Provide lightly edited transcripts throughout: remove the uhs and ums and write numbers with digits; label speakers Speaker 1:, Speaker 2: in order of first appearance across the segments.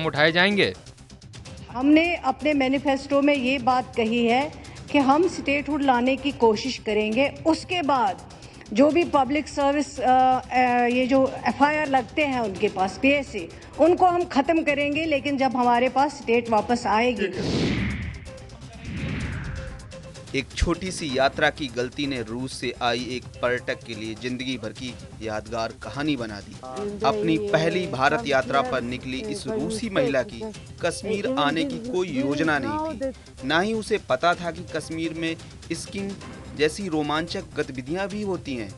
Speaker 1: कदम उठाए जाएंगे?
Speaker 2: हमने अपने मैनिफेस्टो में ये बात कही है कि हम स्टेटहुड लाने की कोशिश करेंगे। उसके बाद जो भी पब्लिक सर्विस ये जो एफआईआर लगते हैं उनके पास पीएसए, उनको हम ख़त्म करेंगे, लेकिन जब हमारे पास स्टेट वापस आएगी।
Speaker 3: एक छोटी सी यात्रा की गलती ने रूस से आई एक पर्यटक के लिए जिंदगी भर की यादगार कहानी बना दी। अपनी पहली भारत यात्रा पर निकली इस रूसी महिला की कश्मीर आने की कोई योजना नहीं थी। ना ही उसे पता था कि कश्मीर में स्कीइंग जैसी रोमांचक गतिविधियां भी होती हैं।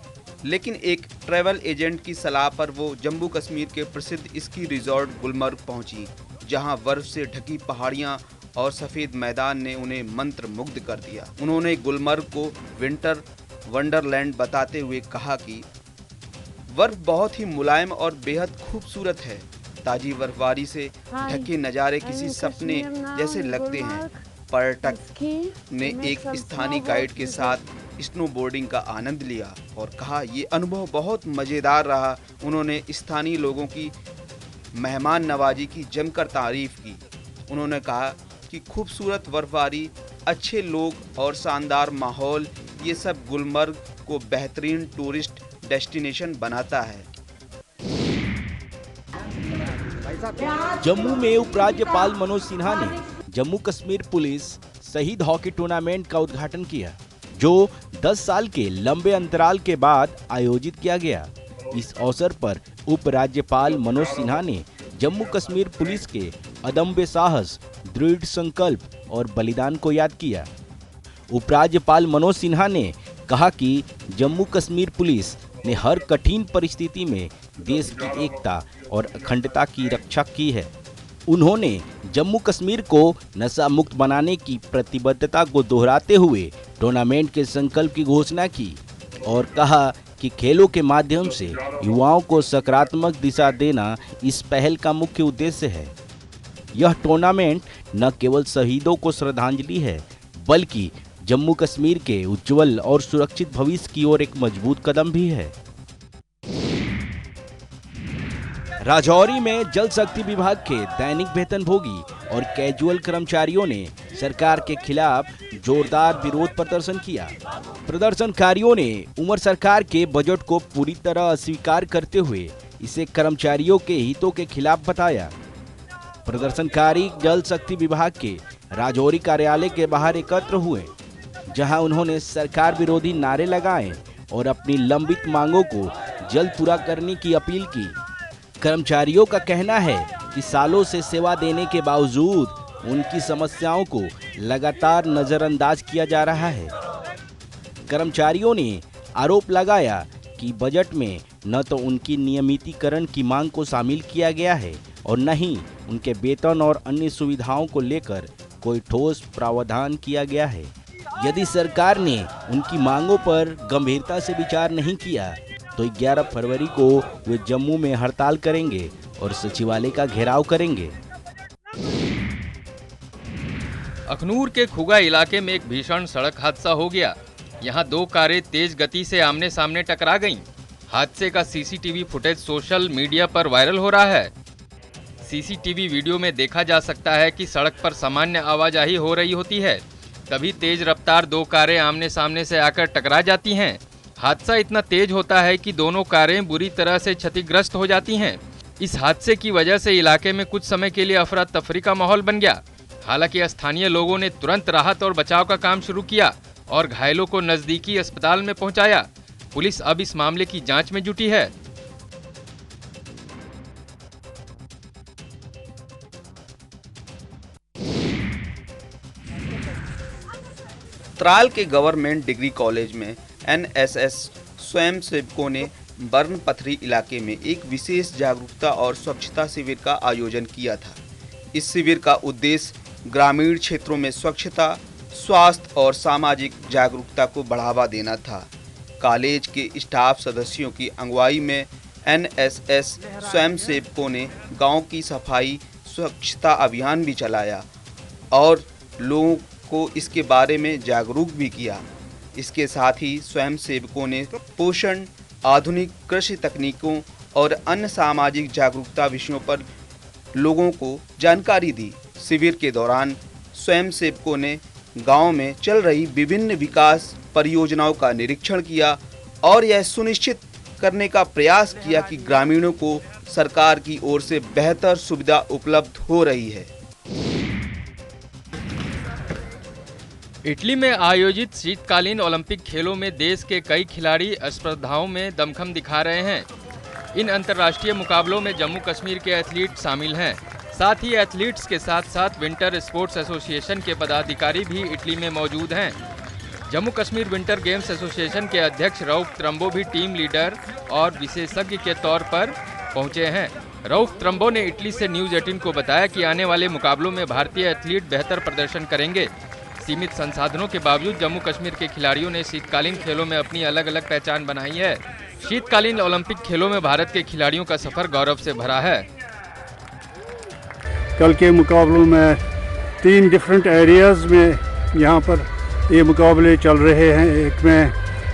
Speaker 3: लेकिन एक ट्रैवल एजेंट की सलाह पर वो जम्मू कश्मीर के प्रसिद्ध स्की रिजॉर्ट गुलमर्ग पहुंची, जहां बर्फ से ढकी पहाड़ियां और सफेद मैदान ने उन्हें मंत्र मुग्ध कर दिया। उन्होंने गुलमर्ग को विंटर वंडरलैंड बताते हुए कहा कि बर्फ बहुत ही मुलायम और बेहद खूबसूरत है। ताजी बर्फबारी से ढके नज़ारे किसी सपने जैसे लगते हैं। पर्यटक ने एक स्थानीय गाइड के साथ स्नोबोर्डिंग का आनंद लिया और कहा ये अनुभव बहुत मज़ेदार रहा। उन्होंने स्थानीय लोगों की मेहमान नवाजी की जमकर तारीफ की। उन्होंने कहा कि खूबसूरत बर्फबारी, अच्छे लोग और शानदार माहौल, ये सब गुलमर्ग को बेहतरीन टूरिस्ट डेस्टिनेशन बनाता है।
Speaker 4: जम्मू में उपराज्यपाल मनोज सिन्हा ने जम्मू कश्मीर पुलिस शहीद हॉकी टूर्नामेंट का उद्घाटन किया, जो 10 साल के लंबे अंतराल के बाद आयोजित किया गया। इस अवसर पर उपराज्यपाल मनोज सिन्हा ने जम्मू कश्मीर पुलिस के अदम्य साहस, दृढ़ संकल्प और बलिदान को याद किया। उपराज्यपाल मनोज सिन्हा ने कहा कि जम्मू कश्मीर पुलिस ने हर कठिन परिस्थिति में देश की एकता और अखंडता की रक्षा की है। उन्होंने जम्मू कश्मीर को नशा मुक्त बनाने की प्रतिबद्धता को दोहराते हुए टूर्नामेंट के संकल्प की घोषणा की और कहा कि खेलों के माध्यम से युवाओं को सकारात्मक दिशा देना इस पहल का मुख्य उद्देश्य है। यह टूर्नामेंट न केवल शहीदों को श्रद्धांजलि है, बल्कि जम्मू कश्मीर के उज्जवल और सुरक्षित भविष्य की ओर एक मजबूत कदम भी है। राजौरी में जल शक्ति विभाग के दैनिक वेतनभोगी और कैजुअल कर्मचारियों ने सरकार के खिलाफ जोरदार विरोध प्रदर्शन किया। प्रदर्शनकारियों ने उमर सरकार के बजट को पूरी तरह अस्वीकार करते हुए इसे कर्मचारियों के हितों के खिलाफ बताया। प्रदर्शनकारी जल शक्ति विभाग के राजौरी कार्यालय के बाहर एकत्र हुए, जहां उन्होंने सरकार विरोधी नारे लगाए और अपनी लंबित मांगों को जल्द पूरा करने की अपील की। कर्मचारियों का कहना है कि सालों से सेवा देने के बावजूद उनकी समस्याओं को लगातार नजरअंदाज किया जा रहा है। कर्मचारियों ने आरोप लगाया कि बजट में न तो उनकी नियमितीकरण की मांग को शामिल किया गया है और न ही उनके वेतन और अन्य सुविधाओं को लेकर कोई ठोस प्रावधान किया गया है। यदि सरकार ने उनकी मांगों पर गंभीरता से विचार नहीं किया तो 11 फरवरी को वे जम्मू में हड़ताल करेंगे और सचिवालय का घेराव करेंगे।
Speaker 1: अखनूर के खुगा इलाके में एक भीषण सड़क हादसा हो गया। यहां 2 कारें तेज गति से आमने सामने टकरा गईं। हादसे का सीसीटीवी फुटेज सोशल मीडिया पर वायरल हो रहा है। सीसीटीवी वीडियो में देखा जा सकता है कि सड़क पर सामान्य आवाजाही हो रही होती है, तभी तेज रफ्तार 2 कारें आमने सामने से आकर टकरा जाती हैं। हादसा इतना तेज होता है कि दोनों कारें बुरी तरह से क्षतिग्रस्त हो जाती हैं। इस हादसे की वजह से इलाके में कुछ समय के लिए अफरा तफरी का माहौल बन गया। हालांकि स्थानीय लोगों ने तुरंत राहत और बचाव का काम शुरू किया और घायलों को नजदीकी अस्पताल में पहुंचाया। पुलिस अब इस मामले की जांच में जुटी है।
Speaker 3: त्राल के गवर्नमेंट डिग्री कॉलेज में एनएसएस स्वयंसेवकों ने बर्न पथरी इलाके में एक विशेष जागरूकता और स्वच्छता शिविर का आयोजन किया था। इस शिविर का उद्देश्य ग्रामीण क्षेत्रों में स्वच्छता, स्वास्थ्य और सामाजिक जागरूकता को बढ़ावा देना था। कॉलेज के स्टाफ सदस्यों की अगुवाई में एनएसएस स्वयंसेवकों ने गांव की सफाई स्वच्छता अभियान भी चलाया और लोगों को इसके बारे में जागरूक भी किया। इसके साथ ही स्वयंसेवकों ने पोषण, आधुनिक कृषि तकनीकों और अन्य सामाजिक जागरूकता विषयों पर लोगों को जानकारी दी। शिविर के दौरान स्वयंसेवकों ने गांव में चल रही विभिन्न विकास परियोजनाओं का निरीक्षण किया और यह सुनिश्चित करने का प्रयास किया कि ग्रामीणों को सरकार की ओर से बेहतर सुविधा उपलब्ध हो रही है।
Speaker 1: इटली में आयोजित शीतकालीन ओलंपिक खेलों में देश के कई खिलाड़ी स्पर्धाओं में दमखम दिखा रहे हैं। इन अंतर्राष्ट्रीय मुकाबलों में जम्मू कश्मीर के एथलीट शामिल हैं। साथ ही एथलीट्स के साथ साथ विंटर स्पोर्ट्स एसोसिएशन के पदाधिकारी भी इटली में मौजूद हैं। Jammu Kashmir winter games association के अध्यक्ष रऊफ त्रम्बो भी टीम लीडर और विशेषज्ञ के तौर पर पहुंचे हैं। रऊफ त्रम्बो ने इटली से न्यूज़ 18 को बताया कि आने वाले मुकाबलों में भारतीय एथलीट बेहतर प्रदर्शन करेंगे। सीमित संसाधनों के बावजूद जम्मू कश्मीर के खिलाड़ियों ने शीतकालीन खेलों में अपनी अलग अलग पहचान बनाई है। शीतकालीन ओलंपिक खेलों में भारत के खिलाड़ियों का सफर गौरव से भरा है।
Speaker 5: कल के मुकाबलों में 3 डिफरेंट एरियाज़ में यहाँ पर ये मुकाबले चल रहे हैं। एक में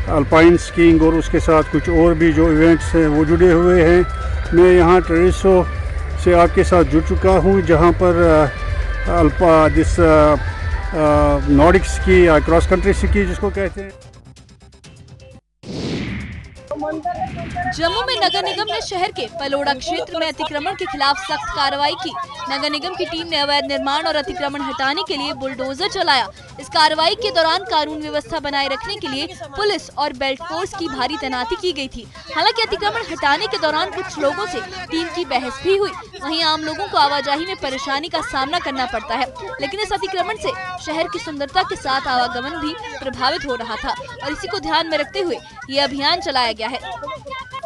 Speaker 5: अल्पाइन स्कीइंग और उसके साथ कुछ और भी जो इवेंट्स हैं वो जुड़े हुए हैं। मैं यहाँ ट्रेसो से आपके साथ जुड़ चुका हूँ, जहाँ पर नॉर्डिक स्की या क्रॉस कंट्री स्की जिसको कहते हैं।
Speaker 6: जम्मू में नगर निगम ने शहर के पलोड़ा क्षेत्र में अतिक्रमण के खिलाफ सख्त कार्रवाई की। नगर निगम की टीम ने अवैध निर्माण और अतिक्रमण हटाने के लिए बुलडोजर चलाया। इस कार्रवाई के दौरान कानून व्यवस्था बनाए रखने के लिए पुलिस और बेल्ट फोर्स की भारी तैनाती की गई थी। हालांकि अतिक्रमण हटाने के दौरान कुछ लोगों से टीम की बहस भी हुई। वहीं आम लोगों को आवाजाही में परेशानी का सामना करना पड़ता है, लेकिन इस अतिक्रमण से शहर की सुंदरता के साथ आवागमन भी प्रभावित हो रहा था और इसी को ध्यान में रखते हुए ये अभियान चलाया गया है।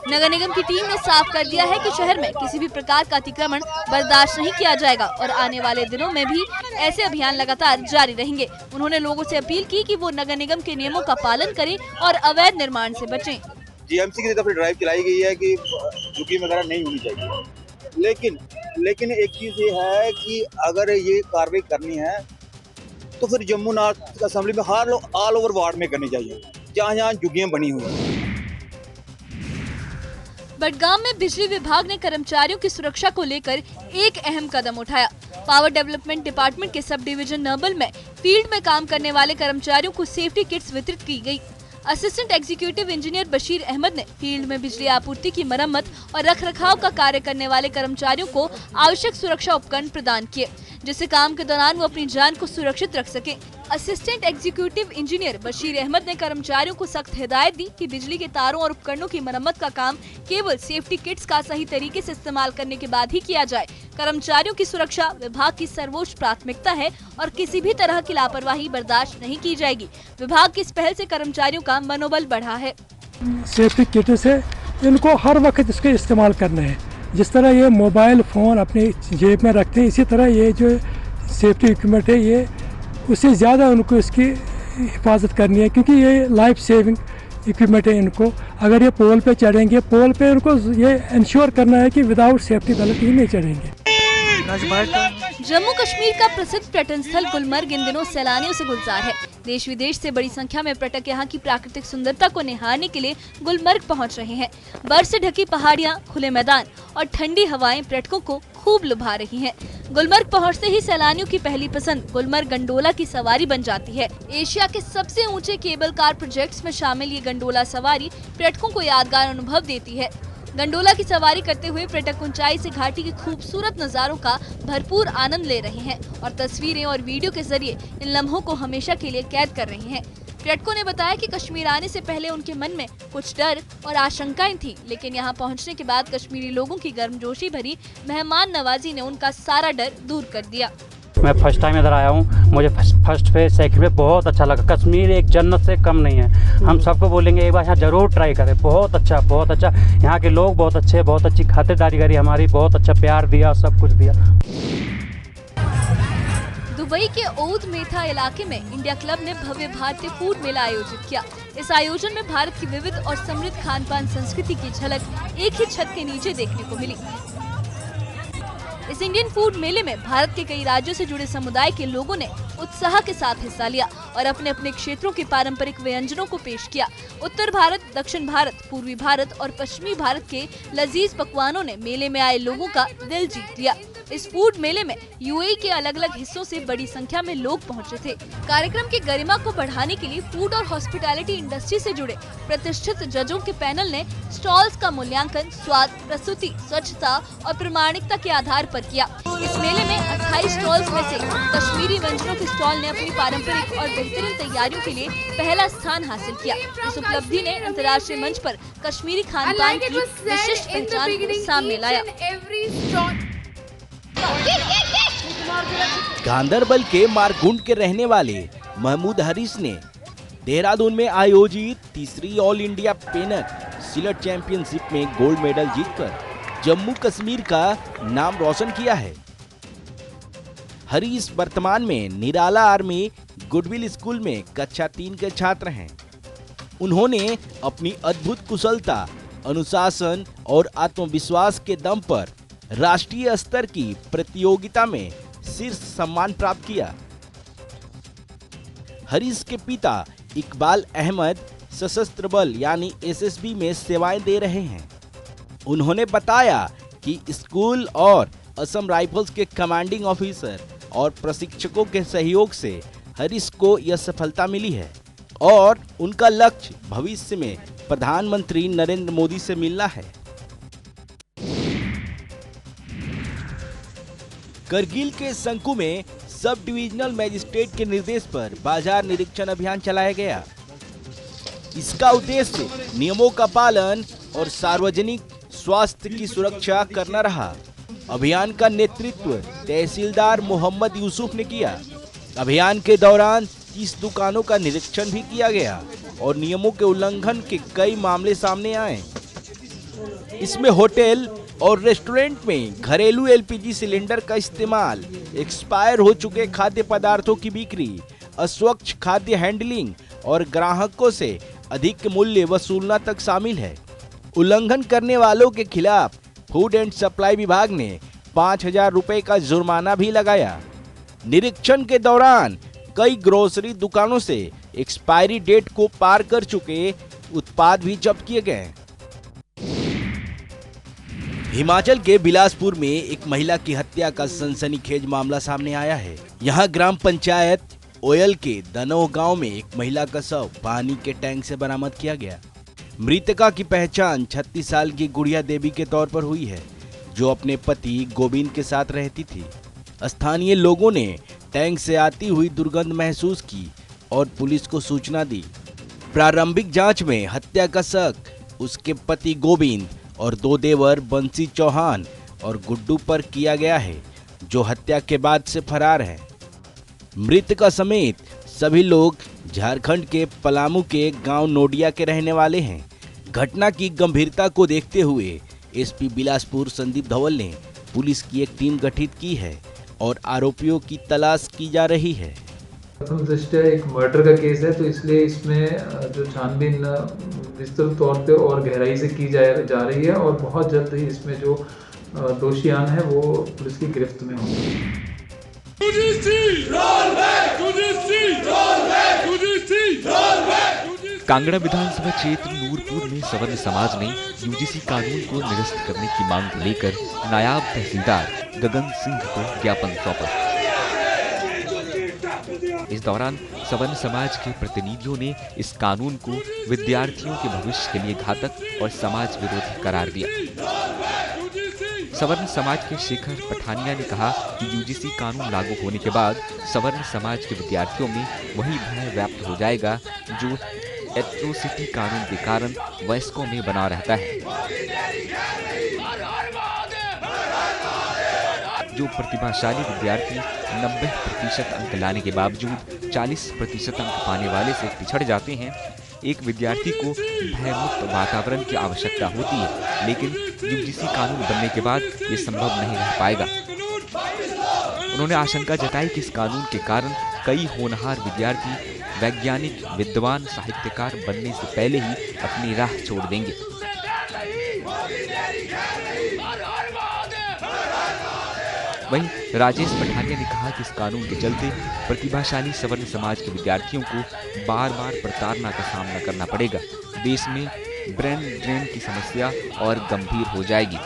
Speaker 6: नगर निगम की टीम ने साफ कर दिया है कि शहर में किसी भी प्रकार का अतिक्रमण बर्दाश्त नहीं किया जाएगा और आने वाले दिनों में भी ऐसे अभियान लगातार जारी रहेंगे। उन्होंने लोगों से अपील की कि वो नगर निगम के नियमों का पालन करें और अवैध निर्माण से बचें।
Speaker 7: जीएमसी की तरफ ड्राइव चलाई गई है कि झुग्गी वगैरह नहीं होनी चाहिए, लेकिन एक चीज ये है कि अगर ये कार्रवाई करनी है तो फिर जम्मू नॉर्थ असेंबली में हर ऑल ओवर वार्ड में करनी चाहिए जहाँ जहाँ झुग्गियाँ बनी हुई हैं।
Speaker 6: बडगाम में बिजली विभाग ने कर्मचारियों की सुरक्षा को लेकर एक अहम कदम उठाया। पावर डेवलपमेंट डिपार्टमेंट के सब डिवीजन नर्बल में फील्ड में काम करने वाले कर्मचारियों को सेफ्टी किट्स वितरित की गई। Assistant executive engineer Bashir Ahmad ने फील्ड में बिजली आपूर्ति की मरम्मत और रखरखाव का कार्य करने वाले कर्मचारियों को आवश्यक सुरक्षा उपकरण प्रदान किए, जिससे काम के दौरान वो अपनी जान को सुरक्षित रख सके। Assistant executive engineer Bashir Ahmad ने कर्मचारियों को सख्त हिदायत दी कि बिजली के तारों और उपकरणों की मरम्मत का काम केवल सेफ्टी किट्स का सही तरीके से इस्तेमाल करने के बाद ही किया जाए। कर्मचारियों की सुरक्षा विभाग की सर्वोच्च प्राथमिकता है और किसी भी तरह की लापरवाही बर्दाश्त नहीं की जाएगी। विभाग की इस पहल से कर्मचारियों का मनोबल बढ़ा है।
Speaker 8: सेफ्टी किट से इनको हर वक्त इसके इस्तेमाल करना है। जिस तरह ये मोबाइल फ़ोन अपने जेब में रखते हैं, इसी तरह ये जो सेफ्टी इक्विपमेंट है ये उससे ज़्यादा उनको इसकी हिफाजत करनी है, क्योंकि ये लाइफ सेविंग इक्विपमेंट है। इनको अगर ये पोल पे चढ़ेंगे, पोल पे इनको ये इंश्योर करना है कि विदाउट सेफ्टी बेल्ट ही नहीं चढ़ेंगे।
Speaker 6: जम्मू कश्मीर का प्रसिद्ध पर्यटन स्थल गुलमर्ग इन दिनों सैलानियों से गुलजार है। देश विदेश से बड़ी संख्या में पर्यटक यहाँ की प्राकृतिक सुंदरता को निहारने के लिए गुलमर्ग पहुँच रहे हैं। बर्फ से ढकी पहाड़ियाँ, खुले मैदान और ठंडी हवाएं पर्यटकों को खूब लुभा रही हैं। गुलमर्ग पहुँचते ही सैलानियों की पहली पसंद गुलमर्ग गंडोला की सवारी बन जाती है। एशिया के सबसे ऊंचे केबल कार प्रोजेक्ट्स में शामिल ये गंडोला सवारी पर्यटकों को यादगार अनुभव देती है। गंडोला की सवारी करते हुए पर्यटक ऊंचाई से घाटी के खूबसूरत नज़ारों का भरपूर आनंद ले रहे हैं और तस्वीरें और वीडियो के जरिए इन लम्हों को हमेशा के लिए कैद कर रहे हैं। पर्यटकों ने बताया कि कश्मीर आने से पहले उनके मन में कुछ डर और आशंकाएं थी, लेकिन यहां पहुंचने के बाद कश्मीरी लोगों की गर्मजोशी भरी मेहमान नवाजी ने उनका सारा डर दूर कर दिया।
Speaker 9: मैं फर्स्ट टाइम इधर आया हूँ, मुझे फर्स्ट पे सेकंड पे बहुत अच्छा लगा। कश्मीर एक जन्नत से कम नहीं है। हम सबको बोलेंगे एक बार यहाँ जरूर ट्राई करें। बहुत अच्छा यहाँ के लोग बहुत अच्छे, बहुत अच्छी खातिरदारी करी हमारी, बहुत अच्छा प्यार दिया, सब कुछ दिया।
Speaker 6: दुबई के ओud मेथा इलाके में इंडिया क्लब ने भव्य भारतीय फूड मेला आयोजित किया। इस आयोजन में भारत की विविध और समृद्ध खान पान संस्कृति की झलक एक ही छत के नीचे देखने को मिली। इस इंडियन फूड मेले में भारत के कई राज्यों से जुड़े समुदाय के लोगों ने उत्साह के साथ हिस्सा लिया और अपने अपने क्षेत्रों के पारंपरिक व्यंजनों को पेश किया। उत्तर भारत, दक्षिण भारत, पूर्वी भारत और पश्चिमी भारत के लजीज पकवानों ने मेले में आए लोगों का दिल जीत लिया। इस फूड मेले में यूएई के अलग अलग हिस्सों से बड़ी संख्या में लोग पहुंचे थे। कार्यक्रम की गरिमा को बढ़ाने के लिए फूड और हॉस्पिटैलिटी इंडस्ट्री से जुड़े प्रतिष्ठित जजों के पैनल ने स्टॉल्स का मूल्यांकन स्वाद, प्रस्तुति, स्वच्छता और प्रामाणिकता के आधार पर किया। इस मेले में 28 स्टॉल्स में से कश्मीरी व्यंजनों के स्टॉल ने अपनी पारंपरिक और बेहतरीन तैयारियों के लिए पहला स्थान हासिल किया। इस उपलब्धि ने अंतर्राष्ट्रीय मंच पर कश्मीरी खानपान की विशिष्ट पहचान को सामने लाया।
Speaker 4: गांदरबल के मारकुंड के रहने वाले महमूद हरीस ने देहरादून में आयोजित तीसरी ऑल इंडिया पेनक सिलट चैंपियनशिप में गोल्ड मेडल जीतकर जम्मू कश्मीर का नाम रोशन किया है। हरीस वर्तमान में निराला आर्मी गुडविल स्कूल में कक्षा 3 के छात्र हैं। उन्होंने अपनी अद्भुत कुशलता, अनुशासन और आत्मविश्वास के दम पर राष्ट्रीय स्तर की प्रतियोगिता में शीर्ष सम्मान प्राप्त किया। हरीस के पिता इकबाल अहमद सशस्त्र बल यानी एसएसबी में सेवाएं दे रहे हैं। उन्होंने बताया कि स्कूल और असम राइफल्स के कमांडिंग ऑफिसर और प्रशिक्षकों के सहयोग से हरीस को यह सफलता मिली है और उनका लक्ष्य भविष्य में प्रधानमंत्री नरेंद्र मोदी से मिलना है। करगिल के शंकु में सब डिविजनल मजिस्ट्रेट के निर्देश पर बाजार निरीक्षण अभियान चलाया गया। इसका उद्देश्य नियमों का पालन और सार्वजनिक स्वास्थ्य की सुरक्षा करना रहा। अभियान का नेतृत्व तहसीलदार मोहम्मद यूसुफ ने किया। अभियान के दौरान 30 दुकानों का निरीक्षण भी किया गया और नियमों के उल्लंघन के कई मामले सामने आए। इसमें होटल और रेस्टोरेंट में घरेलू एलपीजी सिलेंडर का इस्तेमाल, एक्सपायर हो चुके खाद्य पदार्थों की बिक्री, अस्वच्छ खाद्य हैंडलिंग और ग्राहकों से अधिक मूल्य वसूलना तक शामिल है। उल्लंघन करने वालों के खिलाफ फूड एंड सप्लाई विभाग ने 5,000 रुपए का जुर्माना भी लगाया। निरीक्षण के दौरान कई ग्रोसरी दुकानों से एक्सपायरी डेट को पार कर चुके उत्पाद भी जब्त किए गए। हिमाचल के बिलासपुर में एक महिला की हत्या का सनसनीखेज मामला सामने आया है। यहाँ ग्राम पंचायत ओयल के दनोह गांव में एक महिला का शव पानी के टैंक से बरामद किया गया। मृतका की पहचान 36 साल की गुड़िया देवी के तौर पर हुई है, जो अपने पति गोविंद के साथ रहती थी। स्थानीय लोगों ने टैंक से आती हुई दुर्गंध महसूस की और पुलिस को सूचना दी। प्रारंभिक जांच में हत्या का शक उसके पति गोविंद और 2 देवर बंसी चौहान और गुड्डू पर किया गया है, जो हत्या के बाद से फरार है। मृतका समेत सभी लोग झारखंड के पलामू के गांव नोडिया के रहने वाले हैं। घटना की गंभीरता को देखते हुए एसपी बिलासपुर संदीप धवल ने पुलिस की एक टीम गठित की है और आरोपियों की तलाश की जा रही है।
Speaker 10: प्रथम दृष्टया एक मर्डर का केस है, तो इसलिए इसमें जो छानबीन विस्तृत तौर पे और गहराई से की जा रही है और बहुत जल्द ही इसमें जो दोषियान है वो पुलिस की गिरफ्त में होंगे।
Speaker 11: कांगड़ा विधानसभा क्षेत्र नूरपुर में सवर्ण समाज ने यूजीसी कानून को निरस्त करने की मांग को लेकर नायब तहसीलदार गगन सिंह को ज्ञापन सौंपा। इस दौरान सवर्ण समाज के प्रतिनिधियों ने इस कानून को विद्यार्थियों के भविष्य के लिए घातक और समाज विरोधी करार दिया। सवर्ण समाज के शेखर पठानिया ने कहा कि यूजीसी कानून लागू होने के बाद सवर्ण समाज के विद्यार्थियों में वही भय व्याप्त हो जाएगा जो एट्रोसिटी कानून के कारण वयस्कों में बना रहता है। जो प्रतिभाशाली विद्यार्थी 90% अंक लाने के बावजूद 40% अंक पाने वाले से पिछड़ जाते हैं, एक विद्यार्थी को भयमुक्त वातावरण की आवश्यकता होती है, लेकिन यूजीसी कानून बनने के बाद ये संभव नहीं रह पाएगा। उन्होंने आशंका जताई कि इस कानून के कारण कई होनहार विद्यार्थी वैज्ञानिक, विद्वान, साहित्यकार बनने से पहले ही अपनी राह छोड़ देंगे। वहीं राजेश पठानिया ने कहा कि इस कानून के चलते प्रतिभाशाली सवर्ण समाज के विद्यार्थियों को बार बार प्रताड़ना का सामना करना पड़ेगा। देश में ब्रेन ड्रेन की समस्या और गंभीर हो जाएगी।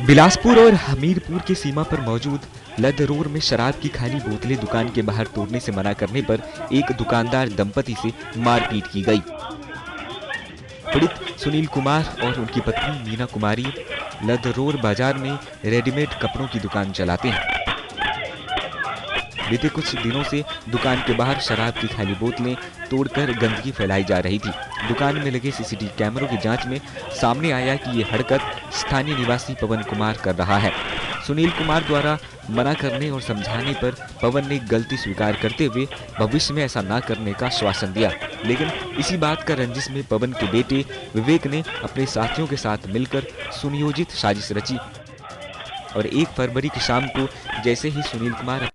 Speaker 11: बिलासपुर और हमीरपुर की सीमा पर मौजूद लदरोर में शराब की खाली बोतलें दुकान के बाहर तोड़ने से मना करने पर एक दुकानदार दंपति से मारपीट की गई। पीड़ित सुनील कुमार और उनकी पत्नी मीना कुमारी लदरोर बाजार में रेडीमेड कपड़ों की दुकान चलाते हैं। बीते कुछ दिनों से दुकान के बाहर शराब की खाली बोतलें तोड़कर गंदगी फैलाई जा रही थी। दुकान में लगे सीसीटीवी कैमरों की जांच में सामने आया कि ये हरकत स्थानीय निवासी पवन कुमार कर रहा है। सुनील कुमार द्वारा मना करने और समझाने पर पवन ने गलती स्वीकार करते हुए भविष्य में ऐसा न करने का आश्वासन दिया। लेकिन इसी बात का रंजिश में पवन के बेटे विवेक ने अपने साथियों के साथ मिलकर सुनियोजित साजिश रची और 1 फरवरी की शाम को जैसे ही सुनील कुमार